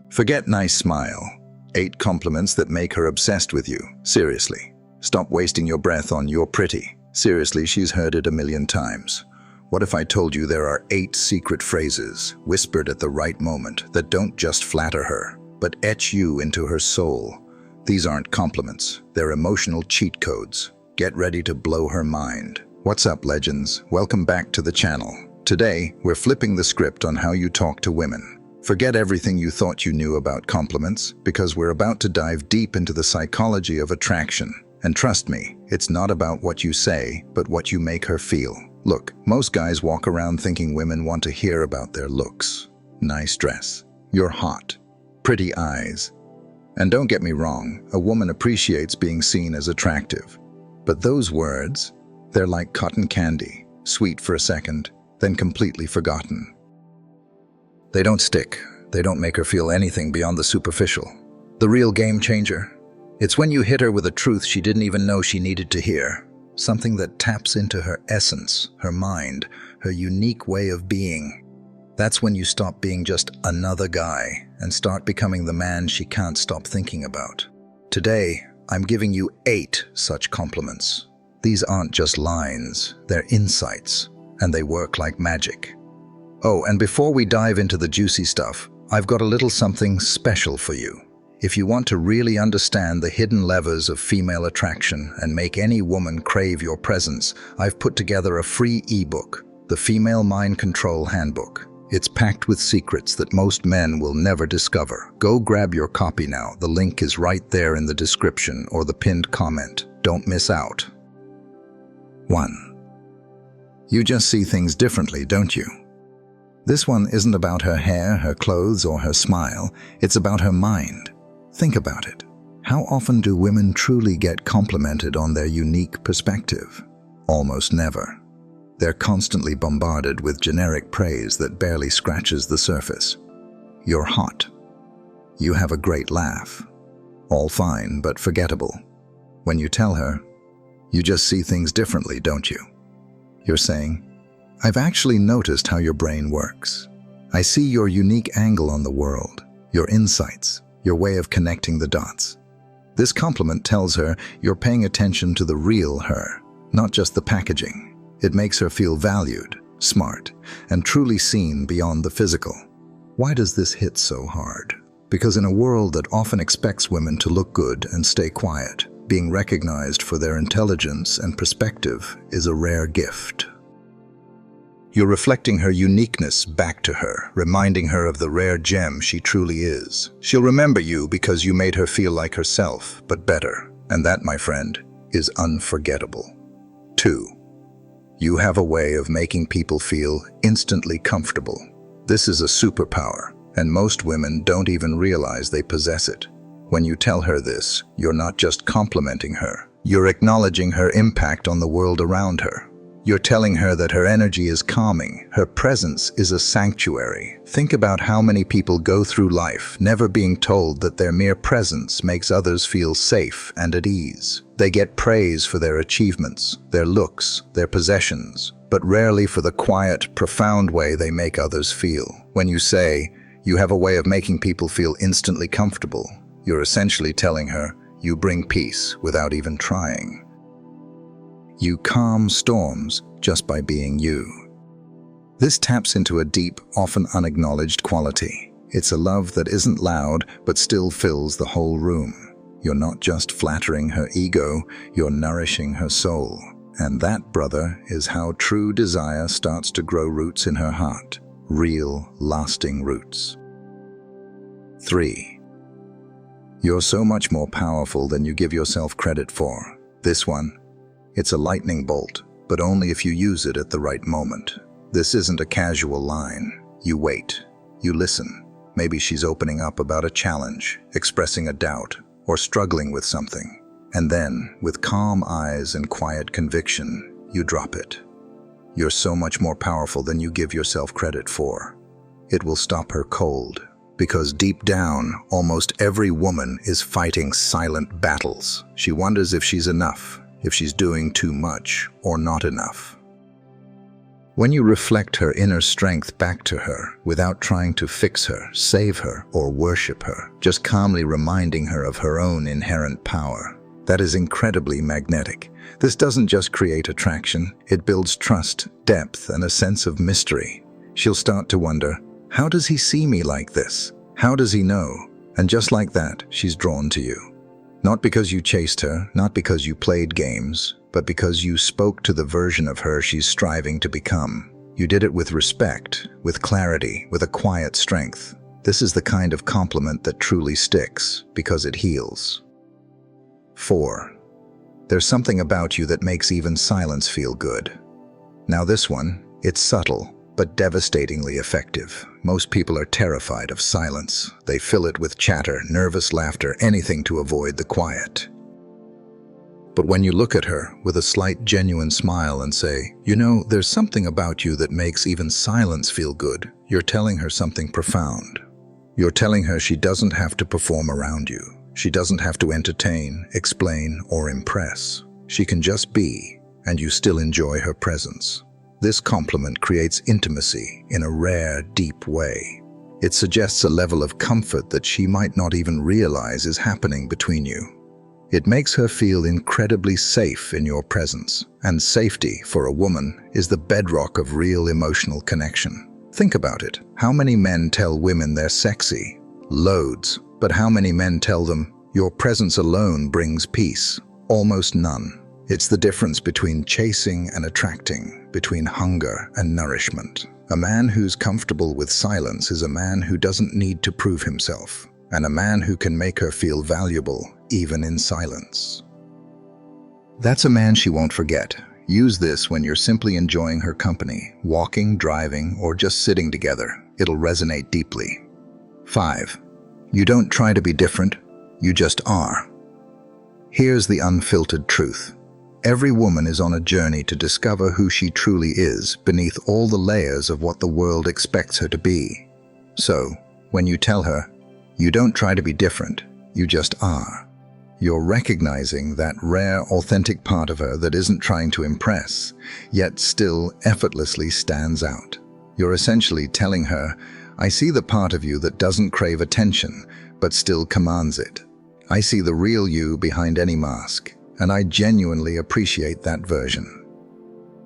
Forget nice smile. 8 compliments that make her obsessed with you. Seriously. Stop wasting your breath on "you're pretty." Seriously, she's heard it a million times. What if I told you there are 8 secret phrases, whispered at the right moment, that don't just flatter her, but etch you into her soul? These aren't compliments, they're emotional cheat codes. Get ready to blow her mind. What's up, legends? Welcome back to the channel. Today, we're flipping the script on how you talk to women. Forget everything you thought you knew about compliments, because we're about to dive deep into the psychology of attraction. And trust me, it's not about what you say, but what you make her feel. Look, most guys walk around thinking women want to hear about their looks. Nice dress. You're hot. Pretty eyes. And don't get me wrong, a woman appreciates being seen as attractive. But those words, they're like cotton candy, sweet for a second, then completely forgotten. They don't stick. They don't make her feel anything beyond the superficial. The real game changer? It's when you hit her with a truth she didn't even know she needed to hear. Something that taps into her essence, her mind, her unique way of being. That's when you stop being just another guy and start becoming the man she can't stop thinking about. Today, I'm giving you 8 such compliments. These aren't just lines, they're insights, and they work like magic. Oh, and before we dive into the juicy stuff, I've got a little something special for you. If you want to really understand the hidden levers of female attraction and make any woman crave your presence, I've put together a free ebook, the Female Mind Control Handbook. It's packed with secrets that most men will never discover. Go grab your copy now. The link is right there in the description or the pinned comment. Don't miss out. 1. You just see things differently, don't you? This one isn't about her hair, her clothes, or her smile. It's about her mind. Think about it. How often do women truly get complimented on their unique perspective? Almost never. They're constantly bombarded with generic praise that barely scratches the surface. You're hot. You have a great laugh. All fine, but forgettable. When you tell her, you just see things differently, don't you? You're saying, I've actually noticed how your brain works. I see your unique angle on the world, your insights, your way of connecting the dots. This compliment tells her you're paying attention to the real her, not just the packaging. It makes her feel valued, smart, and truly seen beyond the physical. Why does this hit so hard? Because in a world that often expects women to look good and stay quiet, being recognized for their intelligence and perspective is a rare gift. You're reflecting her uniqueness back to her, reminding her of the rare gem she truly is. She'll remember you because you made her feel like herself, but better. And that, my friend, is unforgettable. 2. You have a way of making people feel instantly comfortable. This is a superpower, and most women don't even realize they possess it. When you tell her this, you're not just complimenting her. You're acknowledging her impact on the world around her. You're telling her that her energy is calming, her presence is a sanctuary. Think about how many people go through life never being told that their mere presence makes others feel safe and at ease. They get praise for their achievements, their looks, their possessions, but rarely for the quiet, profound way they make others feel. When you say, you have a way of making people feel instantly comfortable, you're essentially telling her, you bring peace without even trying. You calm storms just by being you. This taps into a deep, often unacknowledged quality. It's a love that isn't loud, but still fills the whole room. You're not just flattering her ego, you're nourishing her soul. And that, brother, is how true desire starts to grow roots in her heart. Real, lasting roots. 3. You're so much more powerful than you give yourself credit for. This one, it's a lightning bolt, but only if you use it at the right moment. This isn't a casual line. You wait. You listen. Maybe she's opening up about a challenge, expressing a doubt, or struggling with something. And then, with calm eyes and quiet conviction, you drop it. You're so much more powerful than you give yourself credit for. It will stop her cold, because deep down, almost every woman is fighting silent battles. She wonders if she's enough, if she's doing too much or not enough. When you reflect her inner strength back to her, without trying to fix her, save her, or worship her, just calmly reminding her of her own inherent power, that is incredibly magnetic. This doesn't just create attraction, it builds trust, depth, and a sense of mystery. She'll start to wonder, how does he see me like this? How does he know? And just like that, she's drawn to you. Not because you chased her, not because you played games, but because you spoke to the version of her she's striving to become. You did it with respect, with clarity, with a quiet strength. This is the kind of compliment that truly sticks, because it heals. 4. There's something about you that makes even silence feel good. Now this one, it's subtle, but devastatingly effective. Most people are terrified of silence. They fill it with chatter, nervous laughter, anything to avoid the quiet. But when you look at her with a slight genuine smile and say, you know, there's something about you that makes even silence feel good, you're telling her something profound. You're telling her she doesn't have to perform around you. She doesn't have to entertain, explain, or impress. She can just be, and you still enjoy her presence. This compliment creates intimacy in a rare, deep way. It suggests a level of comfort that she might not even realize is happening between you. It makes her feel incredibly safe in your presence, and safety, for a woman, is the bedrock of real emotional connection. Think about it. How many men tell women they're sexy? Loads. But how many men tell them, your presence alone brings peace? Almost none. It's the difference between chasing and attracting, between hunger and nourishment. A man who's comfortable with silence is a man who doesn't need to prove himself, and a man who can make her feel valuable, even in silence. That's a man she won't forget. Use this when you're simply enjoying her company, walking, driving, or just sitting together. It'll resonate deeply. 5. You don't try to be different, you just are. Here's the unfiltered truth. Every woman is on a journey to discover who she truly is beneath all the layers of what the world expects her to be. So, when you tell her, you don't try to be different, you just are, you're recognizing that rare, authentic part of her that isn't trying to impress, yet still effortlessly stands out. You're essentially telling her, I see the part of you that doesn't crave attention, but still commands it. I see the real you behind any mask, and I genuinely appreciate that version.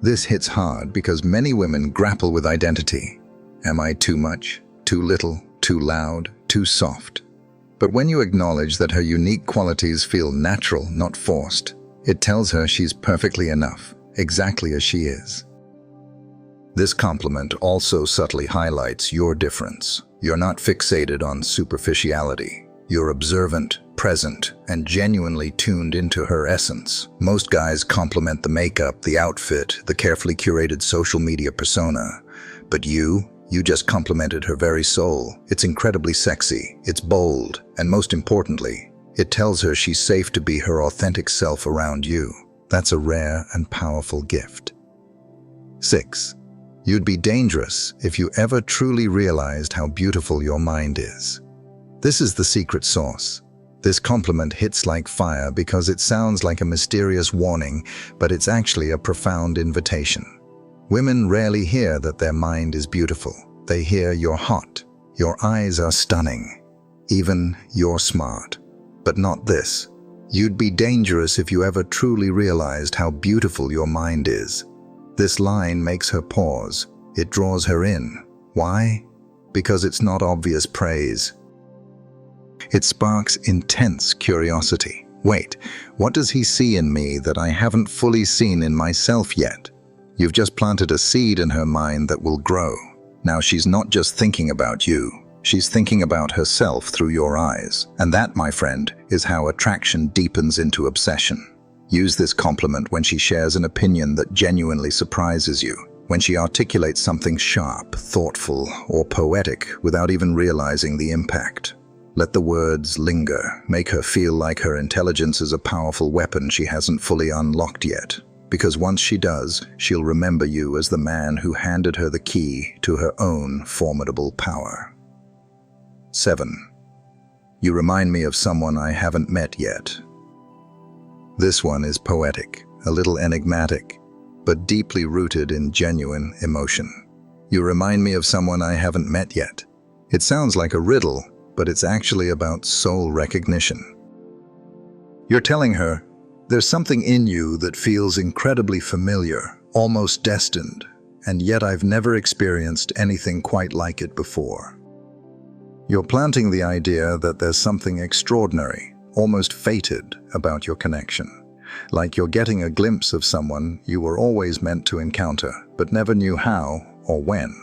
This hits hard because many women grapple with identity. Am I too much, too little, too loud, too soft? But when you acknowledge that her unique qualities feel natural, not forced, it tells her she's perfectly enough, exactly as she is. This compliment also subtly highlights your difference. You're not fixated on superficiality. You're observant, present, and genuinely tuned into her essence. Most guys compliment the makeup, the outfit, the carefully curated social media persona. But you just complimented her very soul. It's incredibly sexy, it's bold, and most importantly, it tells her she's safe to be her authentic self around you. That's a rare and powerful gift. 6. You'd be dangerous if you ever truly realized how beautiful your mind is. This is the secret sauce. This compliment hits like fire because it sounds like a mysterious warning, but it's actually a profound invitation. Women rarely hear that their mind is beautiful. They hear you're hot, your eyes are stunning, even you're smart. But not this. You'd be dangerous if you ever truly realized how beautiful your mind is. This line makes her pause. It draws her in. Why? Because it's not obvious praise. It sparks intense curiosity. Wait, what does he see in me that I haven't fully seen in myself yet? You've just planted a seed in her mind that will grow. Now she's not just thinking about you. She's thinking about herself through your eyes. And that, my friend, is how attraction deepens into obsession. Use this compliment when she shares an opinion that genuinely surprises you, when she articulates something sharp, thoughtful, or poetic without even realizing the impact. Let the words linger, make her feel like her intelligence is a powerful weapon she hasn't fully unlocked yet. Because once she does, she'll remember you as the man who handed her the key to her own formidable power. 7. You remind me of someone I haven't met yet. This one is poetic, a little enigmatic. but deeply rooted in genuine emotion. You remind me of someone I haven't met yet. It sounds like a riddle, but it's actually about soul recognition. You're telling her, there's something in you that feels incredibly familiar, almost destined, and yet I've never experienced anything quite like it before. You're planting the idea that there's something extraordinary, almost fated, about your connection. Like you're getting a glimpse of someone you were always meant to encounter, but never knew how or when.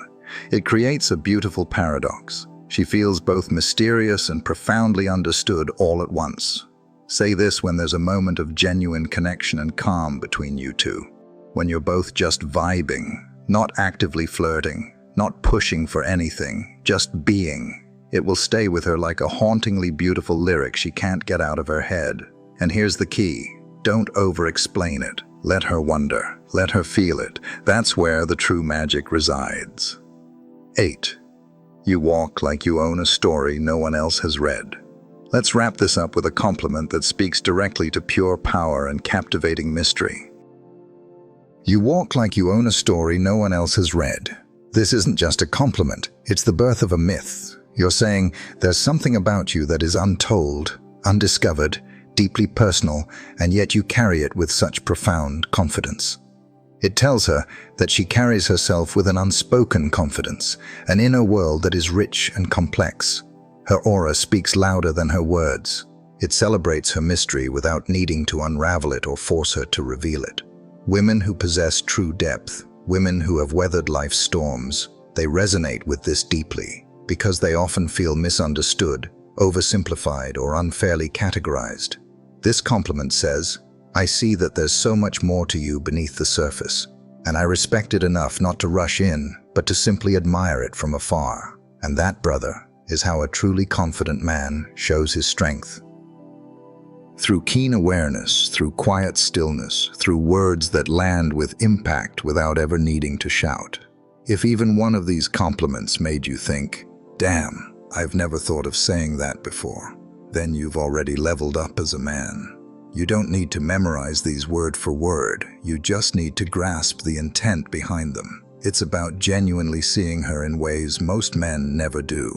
It creates a beautiful paradox. She feels both mysterious and profoundly understood all at once. Say this when there's a moment of genuine connection and calm between you two. When you're both just vibing, not actively flirting, not pushing for anything, just being. It will stay with her like a hauntingly beautiful lyric she can't get out of her head. And here's the key. Don't over-explain it. Let her wonder. Let her feel it. That's where the true magic resides. 8. You walk like you own a story no one else has read. Let's wrap this up with a compliment that speaks directly to pure power and captivating mystery. You walk like you own a story no one else has read. This isn't just a compliment, it's the birth of a myth. You're saying there's something about you that is untold, undiscovered, deeply personal, and yet you carry it with such profound confidence. It tells her that she carries herself with an unspoken confidence, an inner world that is rich and complex. Her aura speaks louder than her words. It celebrates her mystery without needing to unravel it or force her to reveal it. Women who possess true depth, women who have weathered life's storms, they resonate with this deeply because they often feel misunderstood, oversimplified, or unfairly categorized. This compliment says, I see that there's so much more to you beneath the surface, and I respect it enough not to rush in, but to simply admire it from afar. And that, brother, is how a truly confident man shows his strength. Through keen awareness, through quiet stillness, through words that land with impact without ever needing to shout. If even one of these compliments made you think, damn, I've never thought of saying that before, then you've already leveled up as a man. You don't need to memorize these word for word, you just need to grasp the intent behind them. It's about genuinely seeing her in ways most men never do.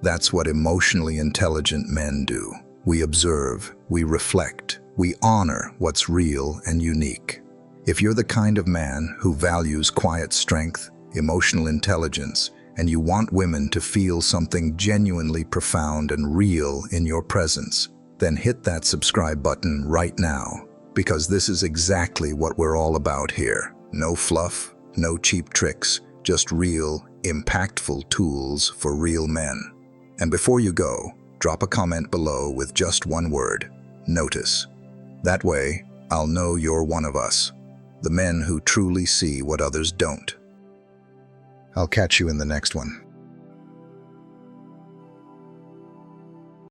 That's what emotionally intelligent men do. We observe, we reflect, we honor what's real and unique. If you're the kind of man who values quiet strength, emotional intelligence, and you want women to feel something genuinely profound and real in your presence, then hit that subscribe button right now, because this is exactly what we're all about here. No fluff, no cheap tricks, just real, impactful tools for real men. And before you go, drop a comment below with just one word, notice. That way, I'll know you're one of us, the men who truly see what others don't. I'll catch you in the next one.